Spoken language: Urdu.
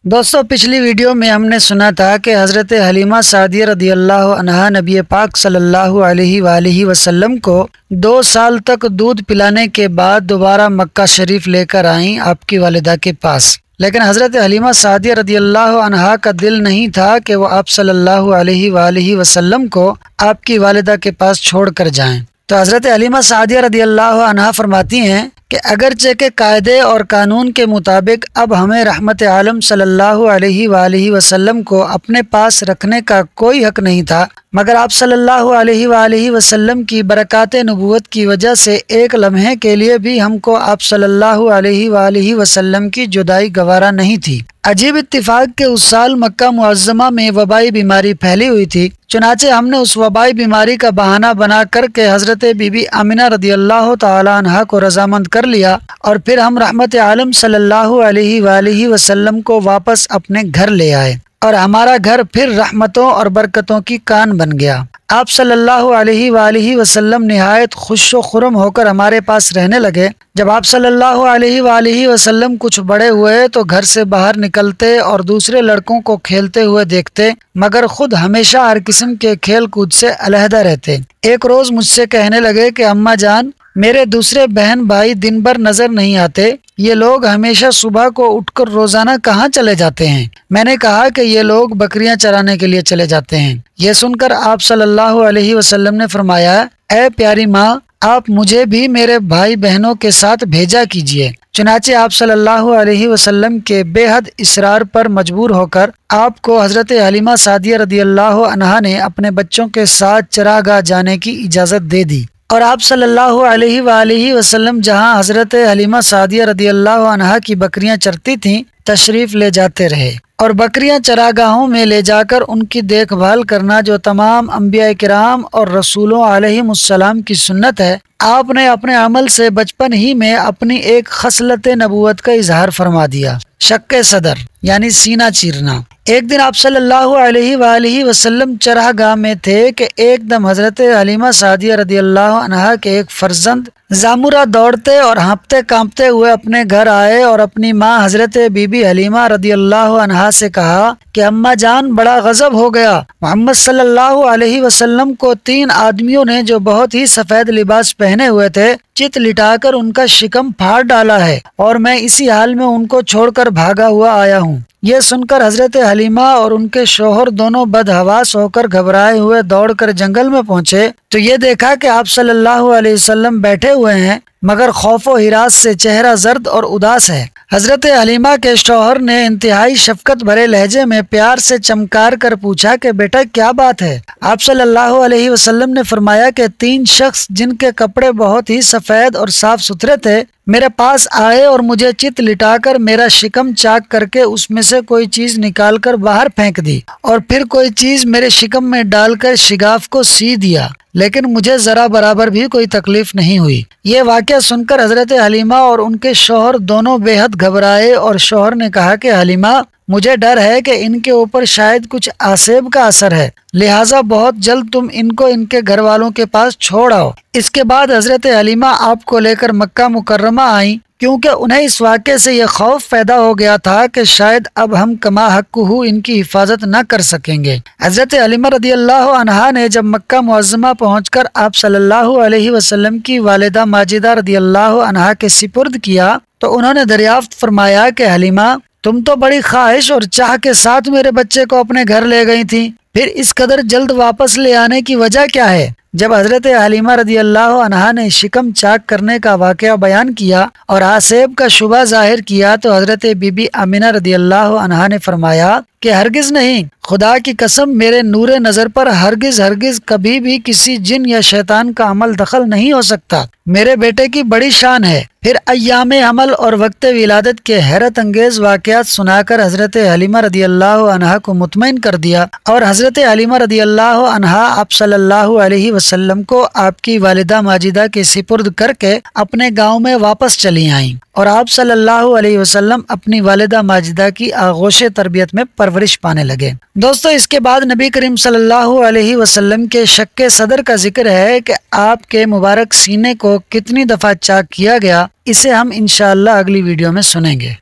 دوستو پچھلی ویڈیو میں ہم نے سنا تھا کہ حضرت حلیمہ سعدیہ رضی اللہ عنہا نبی پاک صلی اللہ علیہ وآلہ وسلم کو 2 سال تک دودھ پلانے کے بعد دوبارہ مکہ شریف لے کر آئیں آپ کی والدہ کے پاس، لیکن حضرت حلیمہ سعدیہ رضی اللہ عنہا کا دل نہیں تھا کہ وہ آپ صلی اللہ علیہ وآلہ وسلم کو آپ کی والدہ کے پاس چھوڑ کر جائیں۔ تو حضرت حلیمہ سعدیہ رضی اللہ عنہا فرماتی ہیں کہ اگرچہ کہ قاعدے اور قانون کے مطابق اب ہمیں رحمت عالم صلی اللہ علیہ وآلہ وسلم کو اپنے پاس رکھنے کا کوئی حق نہیں تھا، مگر آپ صلی اللہ علیہ وآلہ وسلم کی برکات نبوت کی وجہ سے ایک لمحے کے لیے بھی ہم کو آپ صلی اللہ علیہ وآلہ وسلم کی جدائی گوارا نہیں تھی۔ عجیب اتفاق کہ اس سال مکہ معظمہ میں وبائی بیماری پھیلی ہوئی تھی، چنانچہ ہم نے اس وبائی بیماری کا بہانہ بنا کر کے حضرت بی بی آمنہ رضی اللہ تعالی عنہا کو رضامند کر لیا، اور پھر ہم رحمت عالم صلی اللہ علیہ وآلہ وسلم کو واپس اپنے گھر لے آئے، اور ہمارا گھر پھر رحمتوں اور برکتوں کی کان بن گیا۔ آپ صلی اللہ علیہ وآلہ وسلم نہایت خوش و خرم ہو کر ہمارے پاس رہنے لگے۔ جب آپ صلی اللہ علیہ وآلہ وسلم کچھ بڑے ہوئے تو گھر سے باہر نکلتے اور دوسرے لڑکوں کو کھیلتے ہوئے دیکھتے، مگر خود ہمیشہ ہر قسم کے کھیل کود سے علیحدہ رہتے۔ ایک روز مجھ سے کہنے لگے کہ اماں جان، میرے دوسرے بہن بھائی دن بھر نظر نہیں آتے، یہ لوگ ہمیشہ صبح کو اٹھ کر روزانہ کہاں چلے جاتے ہیں؟ میں نے کہا کہ یہ لوگ بکریاں چرانے کے لیے چلے جاتے ہیں۔ یہ سن کر آپ صلی اللہ علیہ وسلم نے فرمایا، اے پیاری ماں، آپ مجھے بھی میرے بھائی بہنوں کے ساتھ بھیجا کیجیے۔ چنانچہ آپ صلی اللہ علیہ وسلم کے بے حد اصرار پر مجبور ہو کر آپ کو حضرت حلیمہ سعدیہ رضی اللہ عنہا نے اپنے بچوں کے ساتھ چراگاہ جانے کی اجازت دے دی، اور آپ صلی اللہ علیہ وآلہ وسلم جہاں حضرت حلیمہ سعدیہ رضی اللہ عنہا کی بکریاں چرتی تھیں تشریف لے جاتے رہے، اور بکریاں چراگاہوں میں لے جا کر ان کی دیکھ بھال کرنا جو تمام انبیاء کرام اور رسولوں علیہم السلام کی سنت ہے، آپ نے اپنے عمل سے بچپن ہی میں اپنی ایک خصلت نبوت کا اظہار فرما دیا، شق صدر یعنی سینہ چیرنا۔ ایک دن آپ صلی اللہ علیہ وآلہ وسلم چراگاہ میں تھے کہ ایک دم حضرت حلیمہ سعدیہ رضی اللہ عنہا کے ایک فرزند زامرہ دوڑتے اور ہانپتے کانپتے ہوئے اپنے گھر آئے اور اپنی ماں حضرت بی بی حلیمہ رضی اللہ عنہا سے کہا کہ اماں جان، بڑا غضب ہو گیا، محمد صلی اللہ علیہ وسلم کو 3 آدمیوں نے جو بہت ہی سفید لباس پہنے ہوئے تھے چت لٹا کر ان کا شکم پھاڑ ڈالا ہے، اور میں اسی حال میں ان کو چھوڑ کر بھاگا ہوا آیا ہوں۔ یہ سن کر حضرت حلیمہ اور ان کے شوہر دونوں بدحواس ہو کر گھبرائے ہوئے دوڑ کر جنگل میں پہنچے تو یہ دیکھا کہ آپ صلی اللہ علیہ وسلم بیٹھے ہوئے ہیں، مگر خوف و ہراس سے چہرہ زرد اور اداس ہے۔ حضرت حلیمہ کے شوہر نے انتہائی شفقت بھرے لہجے میں پیار سے چمکار کر پوچھا کہ بیٹا کیا بات ہے؟ آپ صلی اللہ علیہ وسلم نے فرمایا کہ 3 شخص جن کے کپڑے بہت ہی سفید اور صاف ستھرے تھے میرے پاس آئے اور مجھے چت لٹا کر میرا شکم چاک کر کے اس میں سے کوئی چیز نکال کر باہر پھینک دی، اور پھر کوئی چیز میرے شکم میں ڈال کر شگاف کو سی دیا، لیکن مجھے ذرا برابر بھی کوئی تکلیف نہیں ہوئی۔ یہ واقعہ سن کر حضرت حلیمہ اور ان کے شوہر دونوں بے حد گھبرائے، اور شوہر نے کہا کہ حلیمہ، مجھے ڈر ہے کہ ان کے اوپر شاید کچھ آسیب کا اثر ہے، لہٰذا بہت جلد تم ان کو ان کے گھر والوں کے پاس چھوڑ آؤ۔ اس کے بعد حضرت حلیمہ آپ کو لے کر مکہ مکرمہ آئیں، کیونکہ انہیں اس واقعے سے یہ خوف پیدا ہو گیا تھا کہ شاید اب ہم کما حق ان کی حفاظت نہ کر سکیں گے۔ حضرت حلیمہ رضی اللہ عنہا نے جب مکہ معظمہ پہنچ کر آپ صلی اللہ علیہ وسلم کی والدہ ماجدہ رضی اللہ عنہا کے سپرد کیا تو انہوں نے دریافت فرمایا کہ حلیمہ، تم تو بڑی خواہش اور چاہ کے ساتھ میرے بچے کو اپنے گھر لے گئی تھی، پھر اس قدر جلد واپس لے آنے کی وجہ کیا ہے؟ جب حضرت حلیمہ رضی اللہ عنہا نے شکم چاک کرنے کا واقعہ بیان کیا اور آسیب کا شبہ ظاہر کیا تو حضرت بی بی آمنہ رضی اللہ عنہا نے فرمایا کہ ہرگز نہیں، خدا کی قسم، میرے نور نظر پر ہرگز کبھی بھی کسی جن یا شیطان کا عمل دخل نہیں ہو سکتا، میرے بیٹے کی بڑی شان ہے۔ پھر ایام حمل اور وقت ولادت کے حیرت انگیز واقعات سنا کر حضرت حلیمہ رضی اللہ عنہا کو مطمئن کر دیا، اور حضرت حلیمہ رضی اللہ عنہا آپ صلی اللہ علیہ وسلم کو آپ کی والدہ ماجدہ کے سپرد کر کے اپنے گاؤں میں واپس چلی آئیں، اور آپ صلی اللہ علیہ وسلم اپنی والدہ ماجدہ کی آغوش تربیت میں پرورش پانے لگے۔ دوستو، اس کے بعد نبی کریم صلی اللہ علیہ وسلم کے شق صدر کا ذکر ہے کہ آپ کے مبارک سینے کو کتنی دفعہ چاک کیا گیا، اسے ہم انشاءاللہ اگلی ویڈیو میں سنیں گے۔